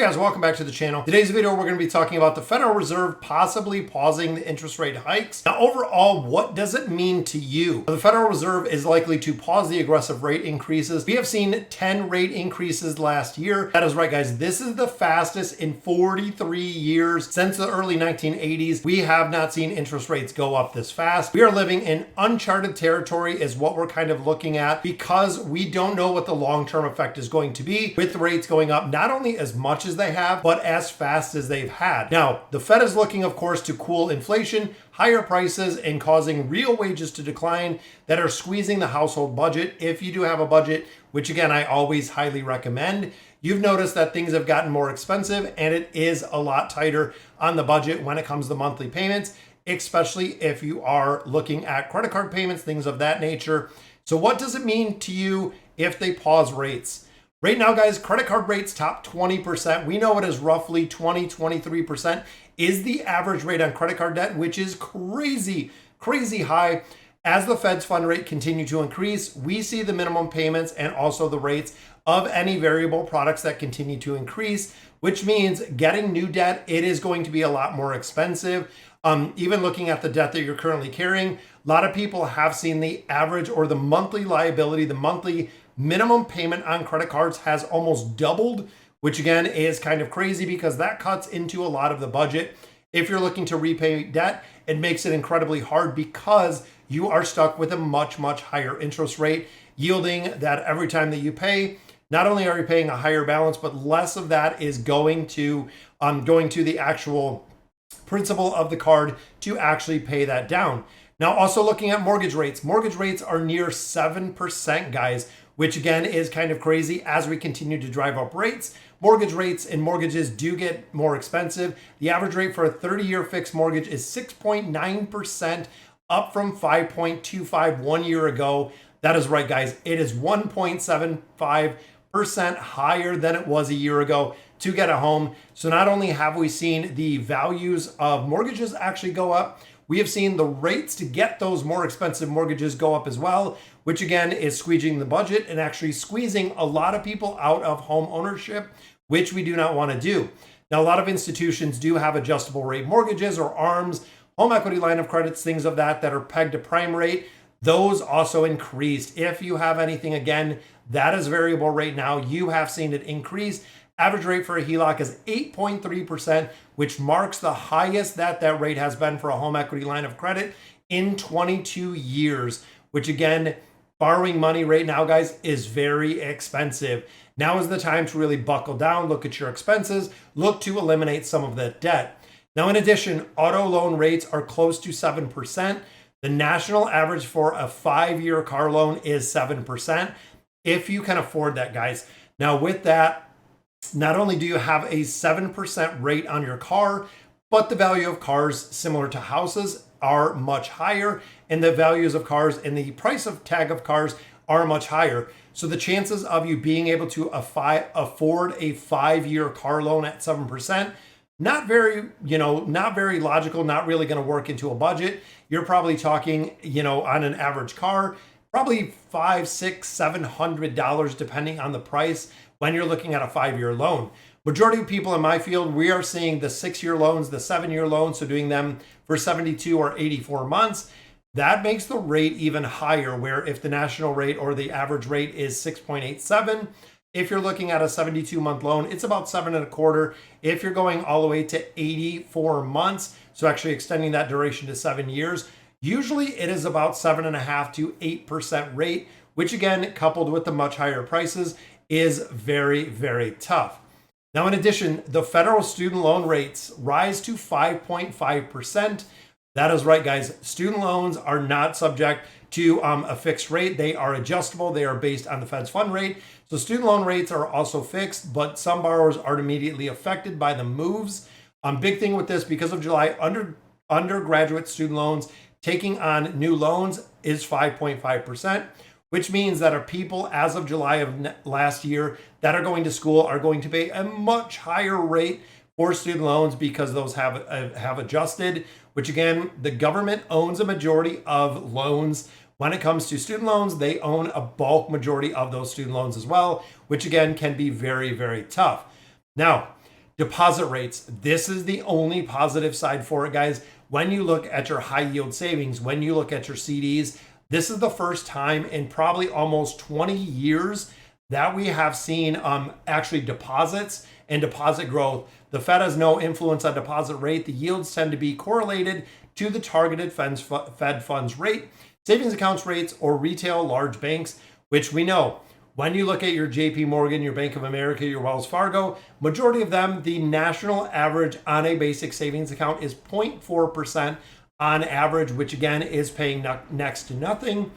Hey guys, welcome back to the channel. Today's video, we're going to be talking about the Federal Reserve possibly pausing the interest rate hikes. Now, overall, what does it mean to you? The Federal Reserve is likely to pause the aggressive rate increases. We have seen 10 rate increases last year. That is right, guys. This is the fastest in 43 years. Since the early 1980s, we have not seen interest rates go up this fast. We are living in uncharted territory is what we're kind of looking at because we don't know what the long-term effect is going to be with rates going up, not only as much as they have, but as fast as they've had. Now, the Fed is looking, of course, to cool inflation, higher prices, and causing real wages to decline that are squeezing the household budget. If you do have a budget, which again, I always highly recommend, you've noticed that things have gotten more expensive and it is a lot tighter on the budget when it comes to monthly payments, especially if you are looking at credit card payments, things of that nature. So what does it mean to you if they pause rates? Right now, guys, credit card rates top 20%. We know it is roughly 23% is the average rate on credit card debt, which is crazy high. As the Fed's fund rate continue to increase, we see the minimum payments and also the rates of any variable products that continue to increase, which means getting new debt, it is going to be a lot more expensive. Even looking at the debt that you're currently carrying, a lot of people have seen the average or the monthly liability, the monthly minimum payment on credit cards has almost doubled, which again is kind of crazy because that cuts into a lot of the budget. If you're looking to repay debt, it makes it incredibly hard because you are stuck with a much higher interest rate, yielding that every time that you pay, not only are you paying a higher balance, but less of that is going to the actual principal of the card to actually pay that down. Now, also looking at mortgage rates are near 7%, guys, which again is kind of crazy as we continue to drive up rates. Mortgage rates and mortgages do get more expensive. The average rate for a 30-year fixed mortgage is 6.9%, up from 5.25 1 year ago. That is right, guys. It is 1.75% higher than it was a year ago to get a home. So not only have we seen the values of mortgages actually go up, we have seen the rates to get those more expensive mortgages go up as well, which again is squeezing the budget and actually squeezing a lot of people out of home ownership, which we do not want to do. Now, a lot of institutions do have adjustable rate mortgages or ARMs, home equity line of credits, things of that are pegged to prime rate. Those also increased. If you have anything, again, that is variable rate now, you have seen it increase. Average rate for a HELOC is 8.3%, which marks the highest that rate has been for a home equity line of credit in 22 years, which again, borrowing money right now, guys, is very expensive. Now is the time to really buckle down, look at your expenses, look to eliminate some of that debt. Now, in addition, auto loan rates are close to 7%. The national average for a 5-year car loan is 7%, if you can afford that, guys. Now, with that, not only do you have a 7% rate on your car, but the value of cars, similar to houses, are much higher, and the values of cars and the price of tag of cars are much higher. So the chances of you being able to afford a 5-year car loan at 7%, not very logical, not really going to work into a budget. You're probably talking, on an average car, probably $500, $600, $700, depending on the price when you're looking at a 5-year loan. Majority of people in my field, we are seeing the 6-year loans, the 7-year loans, so doing them for 72 or 84 months. That makes the rate even higher, where if the national rate or the average rate is 6.87, if you're looking at a 72-month loan, it's about 7.25. If you're going all the way to 84 months, so actually extending that duration to 7 years, usually it is about 7.5 to 8% rate, which again, coupled with the much higher prices, is very tough. Now, in addition, the federal student loan rates rise to 5.5%. That is right, guys. Student loans are not subject to a fixed rate. They are adjustable. They are based on the Fed's fund rate. So student loan rates are also fixed, but some borrowers are immediately affected by the moves. Big thing with this, because of July, undergraduate student loans taking on new loans is 5.5%. Which means that our people as of July of last year that are going to school are going to pay a much higher rate for student loans because those have adjusted, which again, the government owns a majority of loans. When it comes to student loans, they own a bulk majority of those student loans as well, which again can be very tough. Now, Deposit rates. This is the only positive side for it, guys. When you look at your high yield savings, when you look at your CDs, this is the first time in probably almost 20 years that we have seen actually deposits and deposit growth. The Fed has no influence on deposit rate. The yields tend to be correlated to the targeted Fed funds rate, savings accounts rates, or retail large banks, which we know. When you look at your JP Morgan, your Bank of America, your Wells Fargo, majority of them, the national average on a basic savings account is 0.4% on average, which again is paying next to nothing.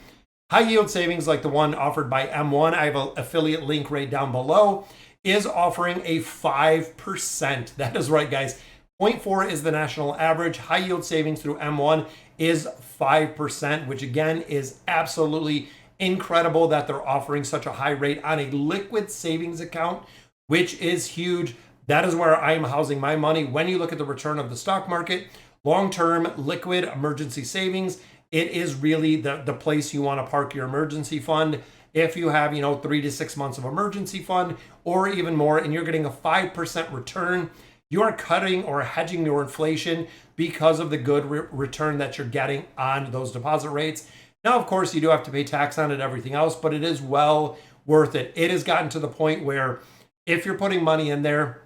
High yield savings like the one offered by M1, I have an affiliate link right down below, is offering a 5%. That is right, guys. 0.4 is the national average. High yield savings through M1 is 5%, which again is absolutely incredible that they're offering such a high rate on a liquid savings account, which is huge. That is where I am housing my money. When you look at the return of the stock market, long-term liquid emergency savings, it is really the place you want to park your emergency fund. If you have, 3 to 6 months of emergency fund or even more, and you're getting a 5% return, you are cutting or hedging your inflation because of the good return that you're getting on those deposit rates. Now, of course, you do have to pay tax on it, everything else, but it is well worth it. It has gotten to the point where if you're putting money in there,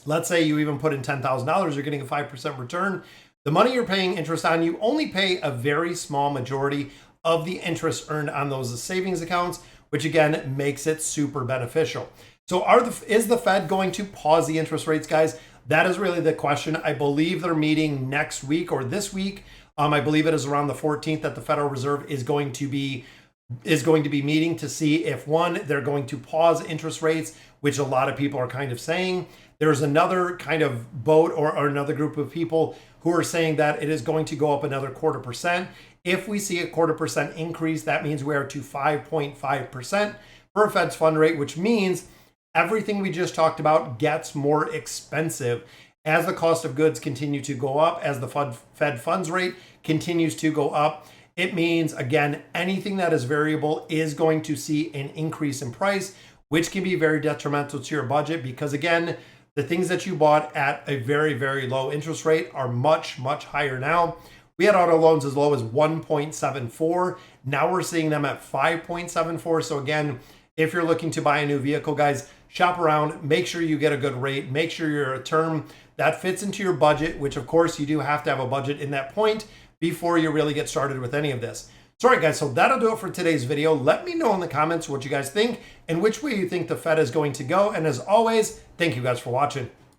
let's say you even put in $10,000, you're getting a 5% return. The money you're paying interest on, you only pay a very small majority of the interest earned on those savings accounts, which again makes it super beneficial. So is the Fed going to pause the interest rates, guys? That is really the question. I believe they're meeting next week or this week. I believe it is around the 14th that the Federal Reserve is going to be meeting to see if, one, they're going to pause interest rates, which a lot of people are kind of saying. There's another kind of boat or another group of people who are saying that it is going to go up another 0.25%. If we see a 0.25% increase, that means we are to 5.5% for a Fed's fund rate, which means everything we just talked about gets more expensive. As the cost of goods continue to go up, as the Fed funds rate continues to go up, it means, again, anything that is variable is going to see an increase in price, which can be very detrimental to your budget because, again, the things that you bought at a very, very low interest rate are much, much higher now. We had auto loans as low as 1.74. Now we're seeing them at 5.74. So again, if you're looking to buy a new vehicle, guys, shop around, make sure you get a good rate, make sure you're a term that fits into your budget, which of course you do have to have a budget in that point before you really get started with any of this. So, all right, guys, so that'll do it for today's video. Let me know in the comments what you guys think and which way you think the Fed is going to go. And as always, thank you guys for watching.